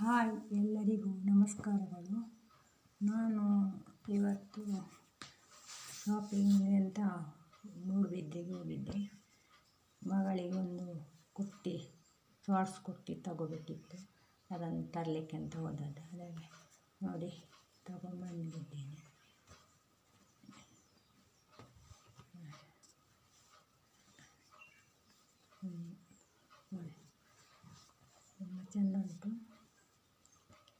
Hi, ಎಲ್ಲರಿಗೂ ನಮಸ್ಕಾರಗಳು. ನಾನು ಇವತ್ತು ಶಾಪಿಂಗ್ ಅಂತ ಮೂಡುಬಿದ್ರೆಗೆ ಹೋಗಿದ್ದೆ. ಮಗಳಿಗೊಂದು ಕುರ್ತಿ, ಶಾರ್ಟ್ಸ್ ಕುರ್ತಿ ತಗೋಬೇಕಿತ್ತು. ಅದನ್ನು ತರಲಿಕ್ಕೆ ಅಂತ ಹೋದದ್ದು. ಹಾಗಾಗಿ ನೋಡಿ ತಗೊಂಡ್ಬಂದಿದ್ದೇನೆ. ನೋಡಿ ತುಂಬ ಚೆಂದ ಉಂಟು.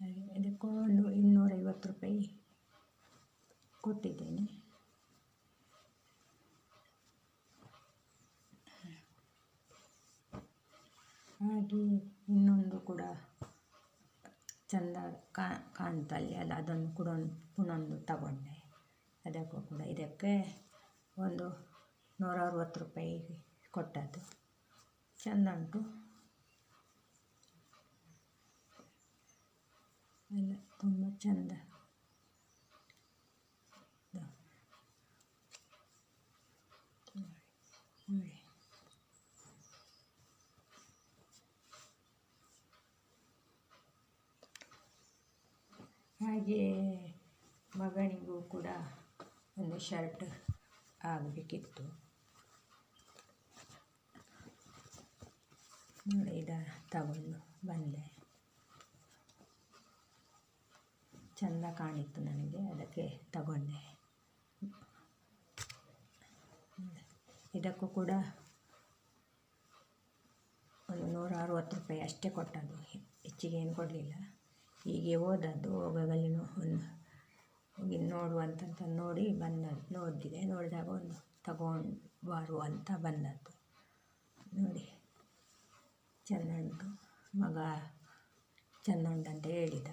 ಹಾಗೆ ಇದಕ್ಕೊಂದು 250 ರೂಪಾಯಿ ಕೊಟ್ಟಿದ್ದೇನೆ. ಹಾಗೆ ಇನ್ನೊಂದು ಕೂಡ ಚೆಂದ ಕಾಣ್ತಲ್ಲಿ ಅಲ್ಲ, ಅದನ್ನು ಕೂಡ ಪುನೊಂದು ತಗೊಂಡೆ. ಅದಕ್ಕೂ ಕೂಡ ಇದಕ್ಕೆ ಒಂದು 160 ರೂಪಾಯಿ ಕೊಟ್ಟದ್ದು. ಚೆಂದ ಉಂಟು ಎಲ್ಲ, ತುಂಬ ಚೆಂದ. ನೋಡಿ ಹಾಗೆ ಮಗನಿಗೂ ಕೂಡ ಒಂದು ಶರ್ಟ್ ಆಗಬೇಕಿತ್ತು. ನೋಡಿ ತಗೊಂಡು ಬಂದೆ. ಚೆಂದ ಕಾಣಿತ್ತು ನನಗೆ, ಅದಕ್ಕೆ ತಗೊಂಡೆ. ಇದಕ್ಕೂ ಕೂಡ ಒಂದು 160 ರೂಪಾಯಿ ಅಷ್ಟೇ ಕೊಟ್ಟದ್ದು, ಹೆಚ್ಚಿಗೆ ಏನು ಕೊಡಲಿಲ್ಲ. ಹೀಗೆ ಹೋದದ್ದು. ಹೋಗಲ್ಲಿ ಹೋಗಿ ನೋಡುವಂತ ನೋಡಿ ಬಂದದ್ದು. ನೋಡಿದಾಗ ಒಂದು ತಗೊಂಡು ಬರುವ ಅಂತ ಬಂದದ್ದು. ನೋಡಿ ಚೆಂದ ಉಂಟು. ಮಗ ಚೆಂದ ಉಂಟಂತ ಹೇಳಿದ.